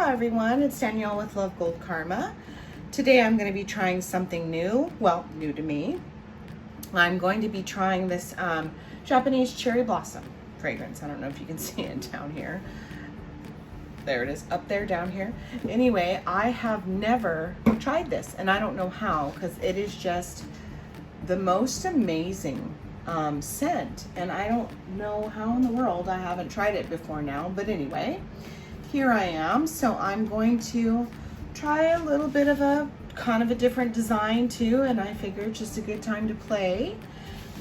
Aloha everyone, it's Danielle with LoveGoldKarma. Today I'm going to be trying something new, well, new to me. I'm going to be trying this Japanese cherry blossom fragrance. I don't know if you can see it down here. There it is, up there, down here. Anyway, I have never tried this and I don't know how, because it is just the most amazing scent, and I don't know how in the world I haven't tried it before now, but anyway, here I am. So I'm going to try a little bit of a kind of a different design too, and I figured just a good time to play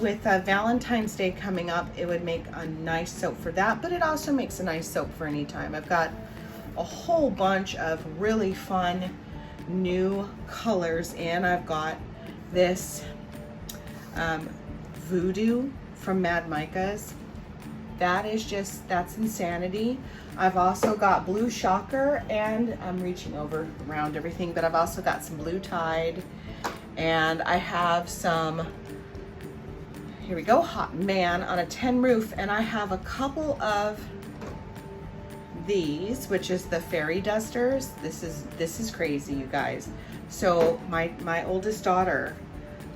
with Valentine's Day coming up. It would make a nice soap for that, but it also makes a nice soap for any time. I've got a whole bunch of really fun new colors in. I've got this Voodoo from Mad Micah's. That is just, that's insanity. I've also got Blue Shocker, and I'm reaching over around everything, but I've also got some Blue Tide, and I have some, here we go, Hot Man on a tin roof, and I have a couple of these, which is the fairy dusters. This is crazy, you guys. So my oldest daughter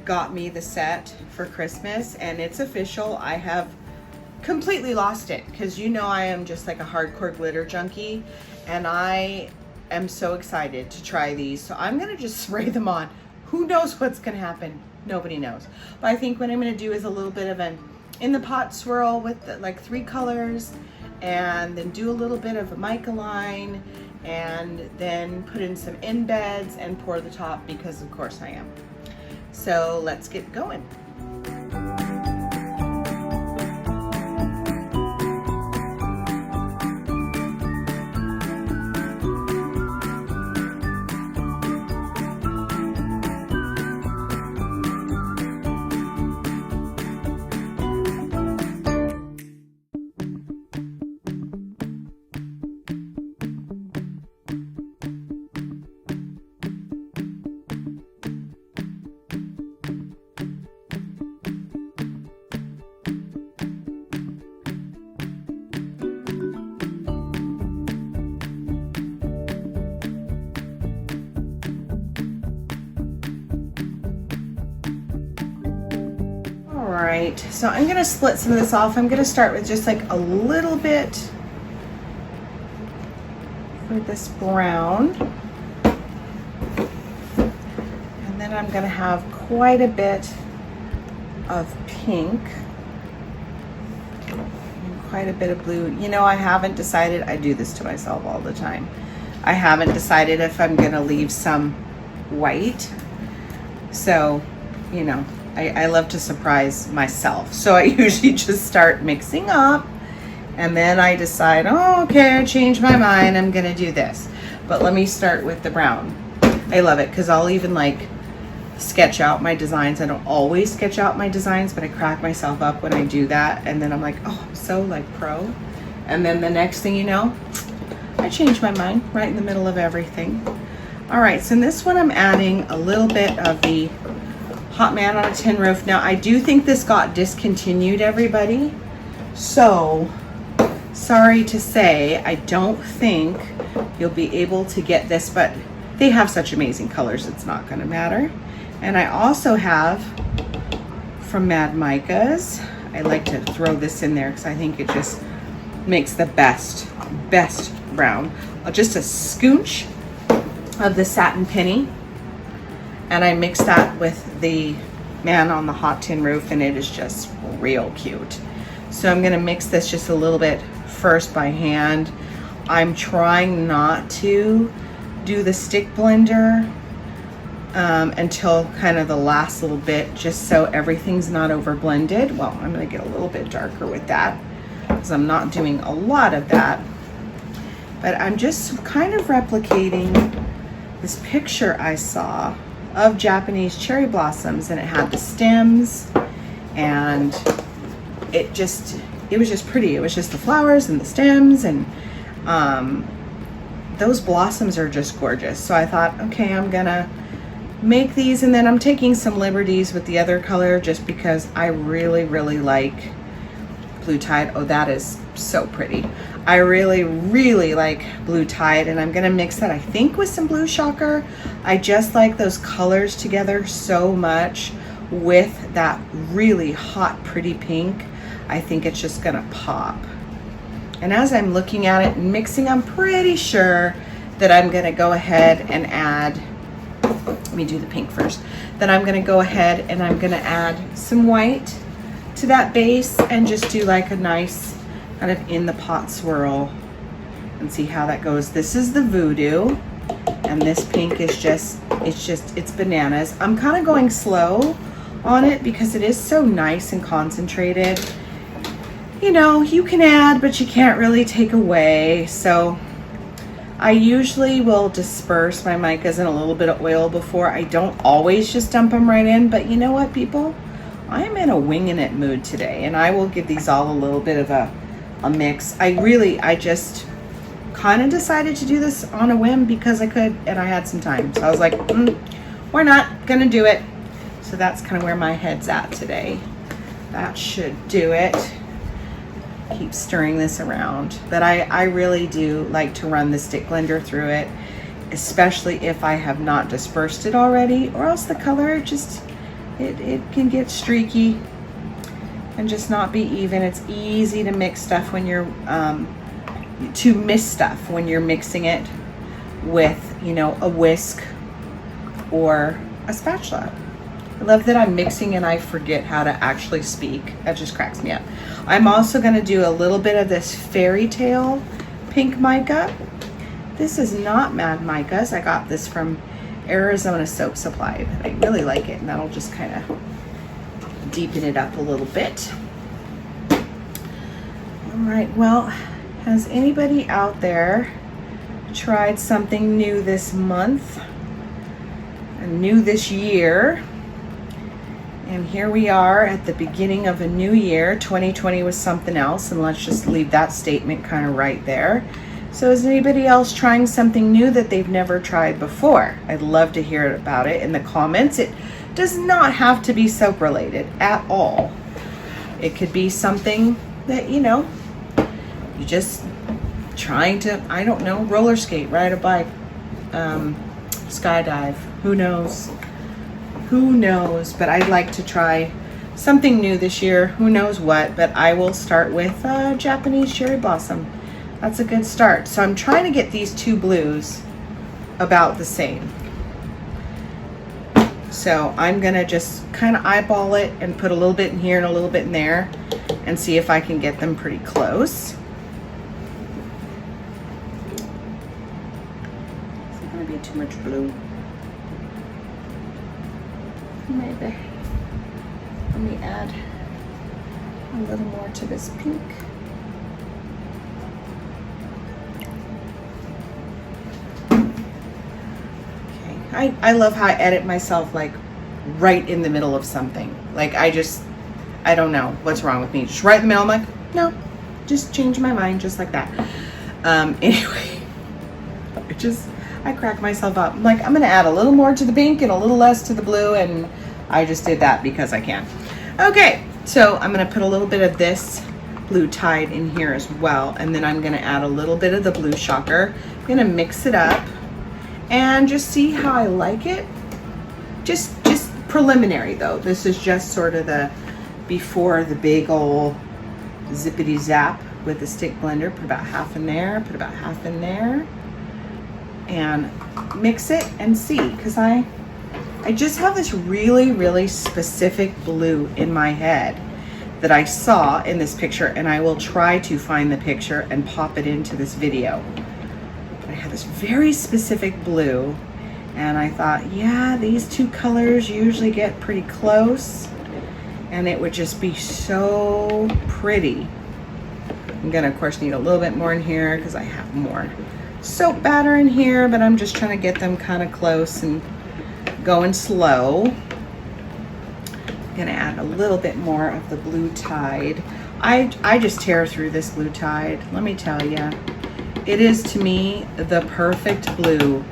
got me the set for Christmas, and it's official. I have completely lost it, because you know I am just like a hardcore glitter junkie, and I am so excited to try these. So I'm gonna just spray them on. Who knows what's gonna happen? Nobody knows. But I think what I'm gonna do is a little bit of an in the pot swirl with like 3 colors, and then do a little bit of a mica line, and then put in some embeds and pour the top, because of course I am. So let's get going. Alright, so I'm going to split some of this off. I'm going to start with just like a little bit for this brown. And then I'm going to have quite a bit of pink. And quite a bit of blue. You know, I haven't decided, I do this to myself all the time. I haven't decided if I'm going to leave some white. So, you know, I love to surprise myself. So I usually just start mixing up, and then I decide, oh, okay, I changed my mind, I'm gonna do this. But let me start with the brown. I love it, because I'll even like sketch out my designs. I don't always sketch out my designs, but I crack myself up when I do that. And then I'm like, oh, I'm so like pro. And then the next thing you know, I change my mind right in the middle of everything. All right, so in this one I'm adding a little bit of the Hot Man on a Tin Roof. Now I do think this got discontinued, everybody. So sorry to say, I don't think you'll be able to get this, but they have such amazing colors, it's not gonna matter. And I also have from Mad Micah's, I like to throw this in there because I think it just makes the best brown. Just a scooch of the Satin Penny, and I mix that with the Man on the Hot Tin Roof, and it is just real cute. So I'm gonna mix this just a little bit first by hand. I'm trying not to do the stick blender until kind of the last little bit, just so everything's not over blended. Well, I'm gonna get a little bit darker with that, because I'm not doing a lot of that. But I'm just kind of replicating this picture I saw of Japanese cherry blossoms, and it had the stems, and it was just pretty. It was just the flowers and the stems, and those blossoms are just gorgeous. So I thought, okay, I'm gonna make these, and then I'm taking some liberties with the other color just because I really like blue tide. Oh, that is so pretty. I really, really like blue tide, and I'm gonna mix that, I think, with some blue shocker. I just like those colors together so much with that really hot, pretty pink. I think it's just gonna pop. And as I'm looking at it and mixing, I'm pretty sure that I'm gonna go ahead and add, let me do the pink first, then I'm gonna go ahead and I'm gonna add some white to that base and just do like a nice kind of in the pot swirl and see how that goes. This is the Voodoo, and this pink is just, it's bananas. I'm kind of going slow on it because it is so nice and concentrated. You know, you can add, but you can't really take away. So I usually will disperse my micas in a little bit of oil before. I don't always just dump them right in, but you know what, people? I'm in a winging it mood today, and I will give these all a little bit of a mix. I just kind of decided to do this on a whim because I could and I had some time. So I was like, we're not gonna do it. So that's kind of where my head's at today. That should do it. Keep stirring this around. But I really do like to run the stick blender through it, especially if I have not dispersed it already, or else the color just, it can get streaky and just not be even. It's easy to mix stuff when you're, to miss stuff when you're mixing it with, you know, a whisk or a spatula. I love that I'm mixing and I forget how to actually speak. That just cracks me up. I'm also gonna do a little bit of this Fairy Tale pink mica. This is not Mad Micas. I got this from Arizona Soap Supply, but I really like it, and that'll just kind of deepen it up a little bit. All right, well, has anybody out there tried something new this month and new this year? And here we are at the beginning of a new year. 2020 was something else, and let's just leave that statement kind of right there. So is anybody else trying something new that they've never tried before? I'd love to hear about it in the comments. It does not have to be soap related at all. It could be something that, you know, you just trying to, I don't know, roller skate, ride a bike, skydive, who knows? Who knows? But I'd like to try something new this year. Who knows what? But I will start with Japanese cherry blossom. That's a good start. So I'm trying to get these two blues about the same. So I'm gonna just kind of eyeball it and put a little bit in here and a little bit in there and see if I can get them pretty close. Is it gonna be too much blue? Maybe. Let me add a little more to this pink. Okay, I love how I edit myself like right in the middle of something. Like I don't know what's wrong with me. Just right in the middle, I'm like, no, just change my mind just like that. Anyway, I crack myself up. I'm like, I'm gonna add a little more to the pink and a little less to the blue, and I just did that because I can. Okay, so I'm gonna put a little bit of this blue tide in here as well, and then I'm gonna add a little bit of the blue shocker. I'm gonna mix it up and just see how I like it. Just preliminary though. This is just sort of the before the big old zippity zap with the stick blender. Put about half in there, put about half in there, and mix it and see, because I just have this really, really specific blue in my head that I saw in this picture, and I will try to find the picture and pop it into this video. But I have this very specific blue, and I thought, yeah, these two colors usually get pretty close, and it would just be so pretty. I'm gonna, of course, need a little bit more in here because I have more soap batter in here, but I'm just trying to get them kind of close and going slow. I'm gonna add a little bit more of the blue tide. I just tear through this blue tide. Let me tell you, it is to me the perfect blue.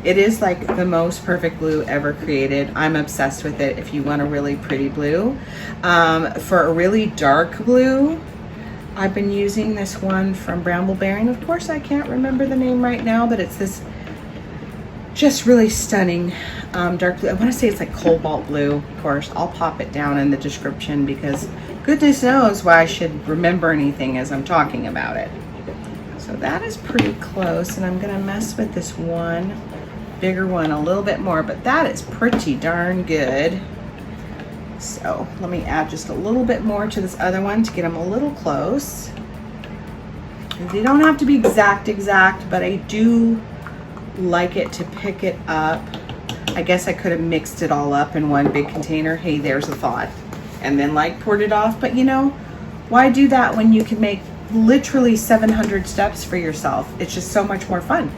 It is like the most perfect blue ever created. I'm obsessed with it. If you want a really pretty blue, for a really dark blue, I've been using this one from Bramble Bearing. Of course, I can't remember the name right now, but it's this just really stunning dark blue. I want to say it's like cobalt blue. Of course, I'll pop it down in the description because goodness knows why I should remember anything as I'm talking about it. So that is pretty close, and I'm going to mess with this one bigger one a little bit more, but that is pretty darn good. So let me add just a little bit more to this other one to get them a little close. They don't have to be exact, but I do like it to pick it up. I guess I could have mixed it all up in one big container. Hey, there's a thought. And then like poured it off, but you know, why do that when you can make literally 700 steps for yourself? It's just so much more fun.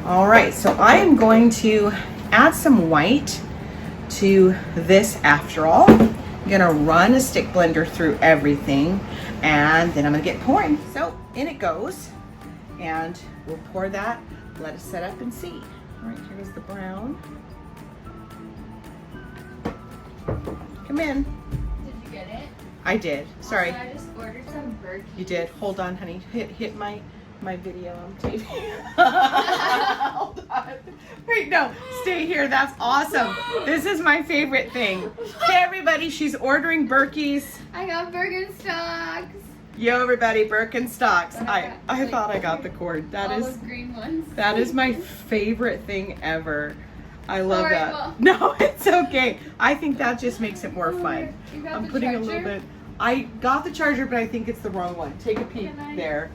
All right, so I am going to add some white to this after all. I'm gonna run a stick blender through everything, and then I'm gonna get pouring. So in it goes, and we'll pour that, let it set up and see. All right, here's the brown. Come in. Did you get it? I did. Sorry. Also, I just ordered some burgers. You did. Hold on, honey. Hit my video. I'm taping. Hold on. Wait, no. Stay here. That's awesome. This is my favorite thing. Hey, everybody. She's ordering Berkeys. I got Birkenstocks. Yo, everybody. Birkenstocks. But I thought I got the cord. All those green ones. That is my favorite thing ever. I love Sorry, that. Mom. No, it's okay. I think that just makes it more fun. You got I'm the putting a charger? little bit. I got the charger, but I think it's the wrong one. Take a peek there.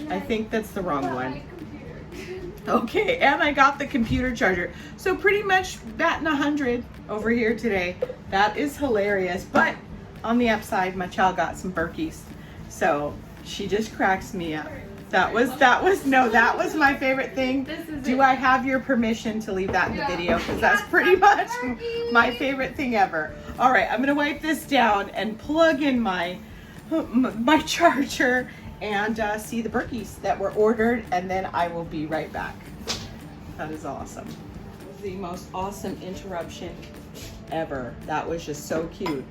I think that's the wrong one. Okay, and I got the computer charger. So pretty much batting 100 over here today. That is hilarious. But on the upside, my child got some Berkeys. So she just cracks me up. That was my favorite thing. Do I have your permission to leave that in the video? Because that's pretty much my favorite thing ever. All right, I'm gonna wipe this down and plug in my charger and see the Berkeys that were ordered, and then I will be right back. That is awesome. The most awesome interruption ever. That was just so cute.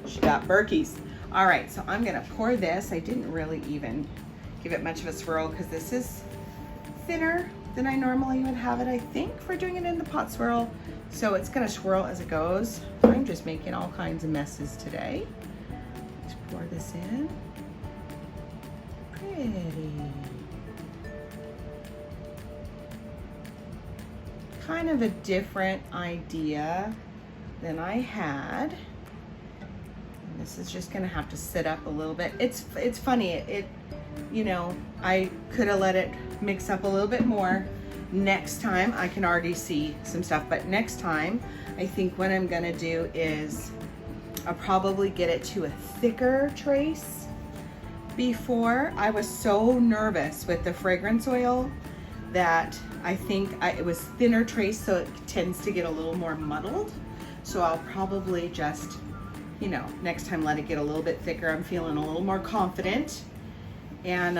She got Berkeys. All right, so I'm gonna pour this. I didn't really even give it much of a swirl because this is thinner than I normally would have it, I think, for doing it in the pot swirl. So it's gonna swirl as it goes. I'm just making all kinds of messes today. Let's pour this in. Pretty. Kind of a different idea than I had. And this is just gonna have to sit up a little bit. It's funny, you know, I could have let it mix up a little bit more. Next time, I can already see some stuff, but next time, I think what I'm gonna do is I'll probably get it to a thicker trace. Before, I was so nervous with the fragrance oil that I think it was thinner trace, so it tends to get a little more muddled. So I'll probably just, you know, next time let it get a little bit thicker. I'm feeling a little more confident. And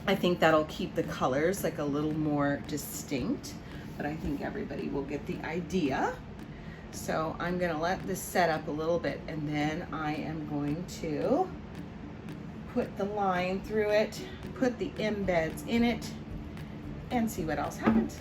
I think that'll keep the colors like a little more distinct, but I think everybody will get the idea. So I'm gonna let this set up a little bit, and then I am going to put the line through it, put the embeds in it, and see what else happens.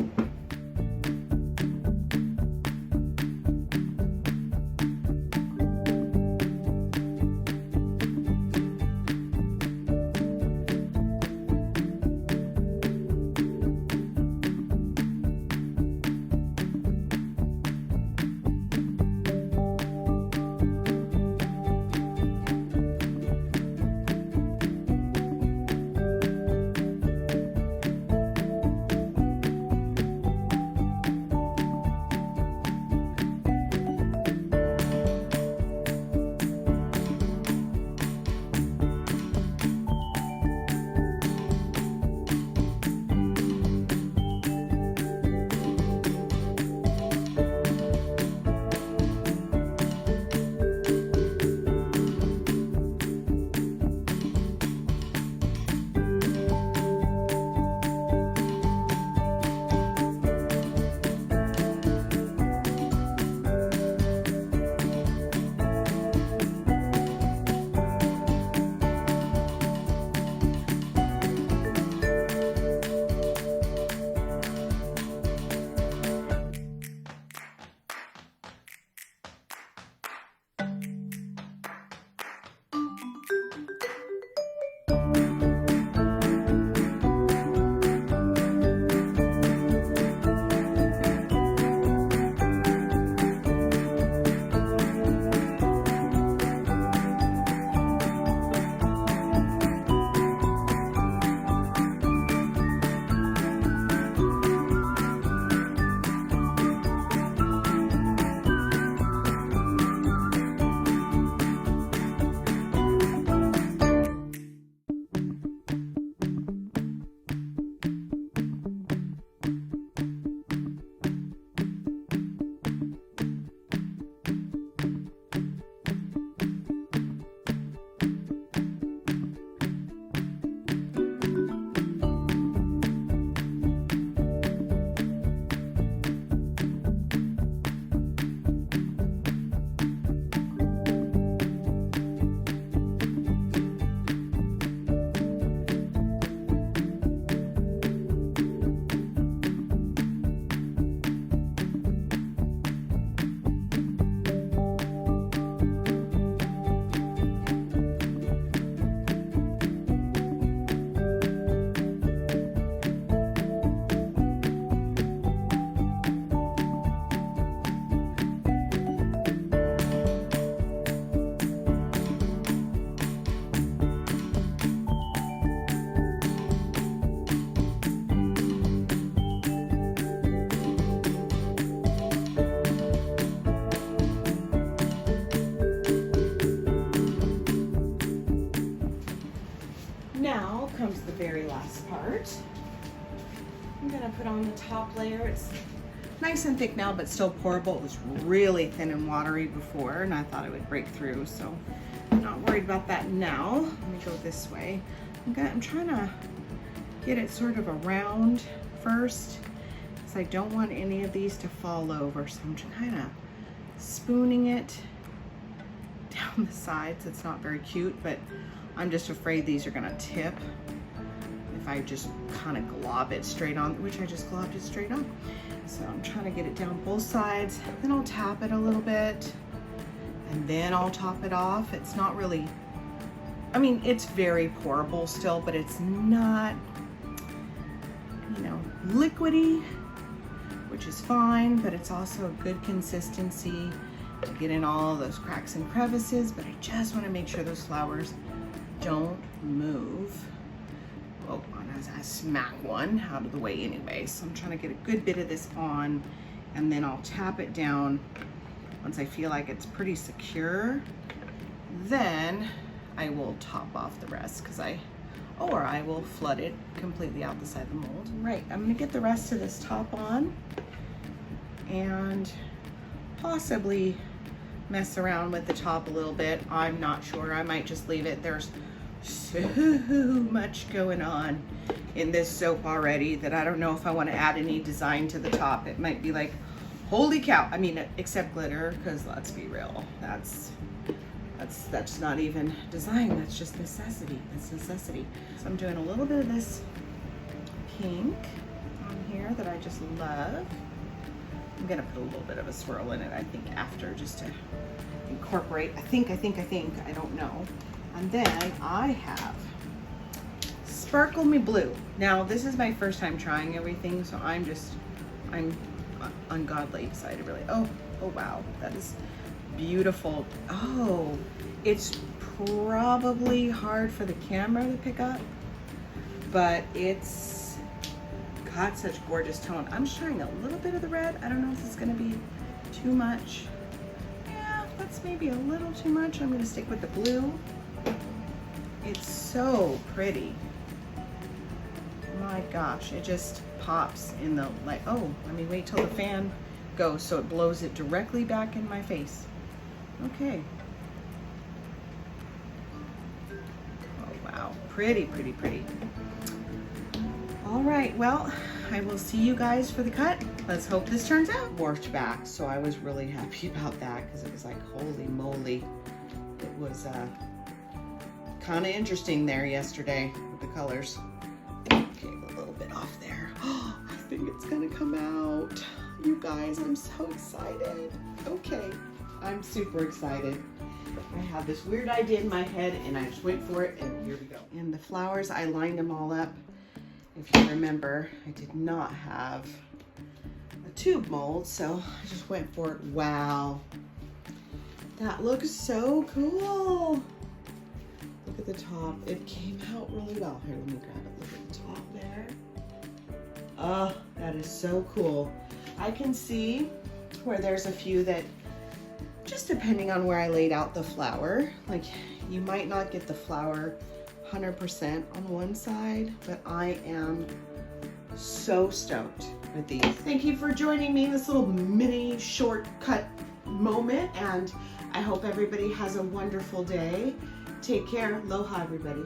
Now comes the very last part. I'm gonna put on the top layer. It's nice and thick now, but still pourable. It was really thin and watery before, and I thought it would break through, so I'm not worried about that now. Let me go this way. I'm trying to get it sort of around first, because I don't want any of these to fall over, so I'm kind of spooning it down the sides. It's not very cute, but I'm just afraid these are gonna tip if I just kind of glob it straight on, which I just globbed it straight on. So I'm trying to get it down both sides, then I'll tap it a little bit, and then I'll top it off. It's not really, I mean, it's very pourable still, but it's not, you know, liquidy, which is fine, but it's also a good consistency to get in all those cracks and crevices, but I just want to make sure those flowers don't move. Oh, I smack one out of the way anyway, so I'm trying to get a good bit of this on, and then I'll tap it down once I feel like it's pretty secure. Then I will top off the rest, or I will flood it completely out the side of the mold. Right, I'm gonna get the rest of this top on and possibly mess around with the top a little bit. I'm not sure, I might just leave it. There's so much going on in this soap already that I don't know if I want to add any design to the top. It might be like, holy cow. I mean, except glitter, because let's be real, that's not even design, that's just necessity. That's necessity. So I'm doing a little bit of this pink on here that I just love. I'm gonna put a little bit of a swirl in it, I think, after, just to incorporate. I think, I don't know. And then I have Sparkle Me Blue. Now, this is my first time trying everything, so I'm ungodly excited, really. Oh wow, that is beautiful. Oh, it's probably hard for the camera to pick up, but it's got such gorgeous tone. I'm just trying a little bit of the red. I don't know if it's gonna be too much. Yeah, that's maybe a little too much. I'm gonna stick with the blue. It's so pretty. My gosh, it just pops in the light. Oh, let me wait till the fan goes so it blows it directly back in my face. Okay. Oh wow, pretty, pretty, pretty. All right, well, I will see you guys for the cut. Let's hope this turns out. Morphed back, so I was really happy about that, because it was like, holy moly. It was kind of interesting there yesterday with the colors. Okay, a little bit off there. Oh, I think it's gonna come out. You guys, I'm so excited. Okay, I'm super excited. I had this weird idea in my head and I just went for it, and here we go. And the flowers, I lined them all up. If you remember, I did not have a tube mold, so I just went for it. Wow, that looks so cool. Look at the top. It came out really well. Here, let me grab it. Look at the top there. Oh, that is so cool. I can see where there's a few that, just depending on where I laid out the flower, like you might not get the flower 100% on one side, but I am so stoked with these. Thank you for joining me in this little mini shortcut moment, and I hope everybody has a wonderful day. Take care. Aloha, everybody.